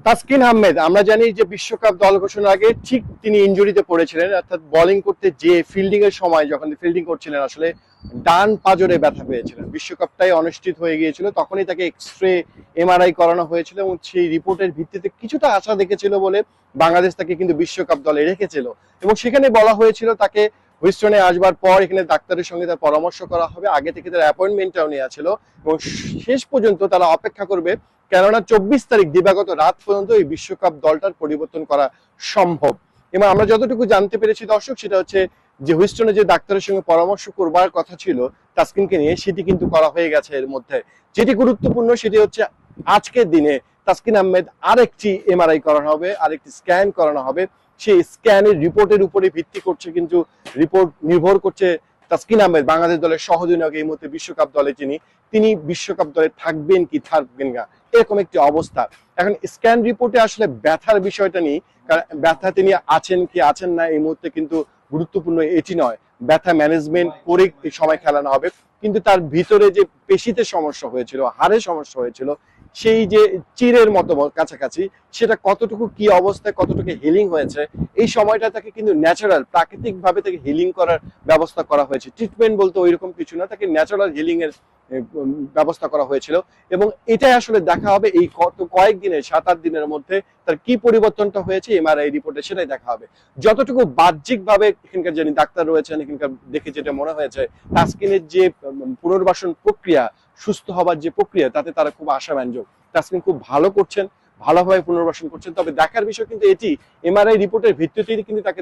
তাসকিন আহমেদ আমরা জানি যে বিশ্বকাপ দল ঘোষণার আগে ঠিক তিনি ইনজুরিতে পড়েছিলেন, অর্থাৎ বোলিং করতে যে ফিল্ডিং এর সময় যখন ফিল্ডিং করছিলেন আসলে ডান পাজরে ব্যথা পেয়েছিলেন। বিশ্বকাপটাই অনুষ্ঠিত হয়ে গিয়েছিল, তখনই তাকে এক্সরে এমআরআই করানো হয়েছিল এবং সেই রিপোর্টের ভিত্তিতে কিছুটা আশা দেখেছিল বলে বাংলাদেশ তাকে কিন্তু বিশ্বকাপ দলে রেখেছিল এবং সেখানে বলা হয়েছিল তাকে হুইস্টনে আসবার পর এখানে ডাক্তারের সঙ্গে তার পরামর্শ করা হবে, আগে থেকে তার অ্যাপয়েন্টমেন্টটাও নেওয়া ছিল এবং শেষ পর্যন্ত তারা অপেক্ষা করবে, কেননা 24 তারিখ দিবাগত রাত পর্যন্ত এই বিশ্বকাপ দলটার পরিবর্তন করা সম্ভব। এবং আমরা যতটুকু জানতে পেরেছি দর্শক, সেটা হচ্ছে যে হুইস্টনে যে ডাক্তারের সঙ্গে পরামর্শ করবার কথা ছিল তাসকিনকে নিয়ে, সেটি কিন্তু করা হয়ে গেছে। এর মধ্যে যেটি গুরুত্বপূর্ণ সেটি হচ্ছে আজকের দিনে তাসকিন আহমেদ আরেকটি এমআরআই করানো হবে, আরেকটি স্ক্যান করানো হবে। সেই স্ক্যানের রিপোর্টের উপরে ভিত্তি করছে, কিন্তু রিপোর্ট নির্ভর করছে তাসকিন আহমেদ বাংলাদেশ দলের সহঅধিনায়ক এই মুহূর্তে বিশ্বকাপ দলে তিনি বিশ্বকাপ দলে থাকবেন কি থাকবেন না, এরকম একটি অবস্থা। এখন স্ক্যান রিপোর্টে আসলে ব্যথার বিষয়টা নেই, কারণ ব্যথা তিনি আছেন কি আছেন না এই মুহূর্তে কিন্তু গুরুত্বপূর্ণ এটি নয়। ব্যথা ম্যানেজমেন্ট করে এই সময় খেলানো হবে, কিন্তু তার ভিতরে যে পেশিতে সমস্যা হয়েছিল, হাড়ে সমস্যা হয়েছিল, সেই যে চিরের মতো কাছাকাছি, সেটা কতটুকু কি অবস্থায় কতটুকু হিলিং হয়েছে, এই সময়টা তাকে কিন্তু ন্যাচারাল প্রাকৃতিক ভাবে তাকে হিলিং করার ব্যবস্থা করা হয়েছে। ট্রিটমেন্ট বলতে ওইরকম কিছু না, তাকে ন্যাচারাল হিলিং এর ব্যবস্থা করা হয়েছিল এবং এটাই আসলে দেখা হবে এই কয়েকদিনে 7-8 দিনের মধ্যে তার কি পরিবর্তনটা হয়েছে এমআরআই রিপোর্টে, সেটাই দেখা হবে। যতটুকু বাহ্যিক ভাবে এখানকার যিনি ডাক্তার রয়েছেন এখানকার দেখে যেটা মনে হয়েছে, তাসকিনের যে পুনর্বাসন প্রক্রিয়া, সুস্থ হবার যে প্রক্রিয়া, তাতে তারা খুব আশাব্যঞ্জক। তাসকিন খুব ভালো করছেন, ভালোভাবে পুনর্বাসন করছেন। তবে দেখার বিষয় কিন্তু এটি, এমআরআই রিপোর্টের ভিত্তিতেই কিন্তু তাকে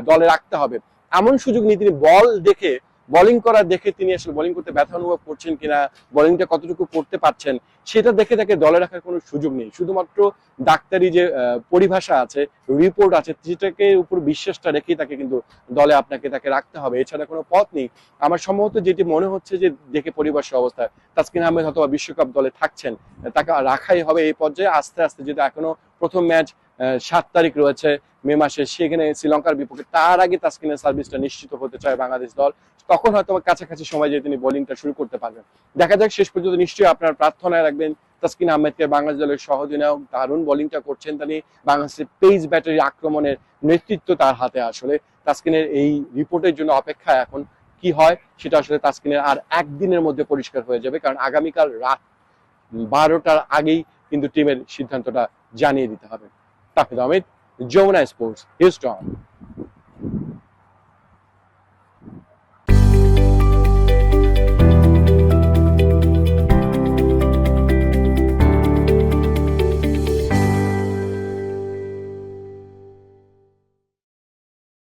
দলে রাখতে হবে। এমন সুযোগ নেই তিনি বল দেখে বোলিং করা দেখে তিনি আসলে বোলিং করতে ব্যথা অনুভব করছেন কিনা, বোলিংটা কতটুকু করতে পারছেন সেটা দেখে তাকে দলে রাখার কোনো সুযোগ নেই। শুধুমাত্র ডাক্তারি যে পরিভাষা আছে, রিপোর্ট আছে, সেটাকে উপর বিশ্বাসটা রেখেই তাকে কিন্তু দলে তাকে রাখতে হবে, এছাড়া কোনো পথ নেই। আমার সম্ভবত যেটি মনে হচ্ছে যে দেখে পরিবেশের অবস্থা, তাসকিন আহমেদ হয়তো বিশ্বকাপ দলে থাকছেন, তাকে রাখাই হবে এই পর্যায়ে। আস্তে আস্তে যেটা এখনো প্রথম ম্যাচ 7 তারিখ রয়েছে মে মাসে, সেখানে শ্রীলঙ্কার বিপক্ষে, তার আগে তাসকিনের সার্ভিসটা নিশ্চিত হতে চায় বাংলাদেশ দল, তখন হয়তো কাছাকাছি সময় যে তিনি বোলিংটা শুরু করতে পারবেন। দেখা যাক, শেষ পর্যন্ত নিশ্চয়ই আপনার প্রার্থনায় রাখবেন তাসকিন আহমেদকে, বাংলাদেশ দলের সহঅধিনায়ক, দারুণ বোলিংটা করছেন তিনি, বাংলাদেশের পেস ব্যাটারি আক্রমণের নেতৃত্ব তার হাতে। আসলে তাসকিনের এই রিপোর্টের জন্য অপেক্ষা, এখন কি হয় সেটা আসলে তাসকিনের আর একদিনের মধ্যে পরিষ্কার হয়ে যাবে, কারণ আগামীকাল রাত 12টার আগেই কিন্তু টিমের সিদ্ধান্তটা জানিয়ে দিতে হবে। তাহিদ আহমেদ, যমুনা স্পোর্টস, হিউস্টন।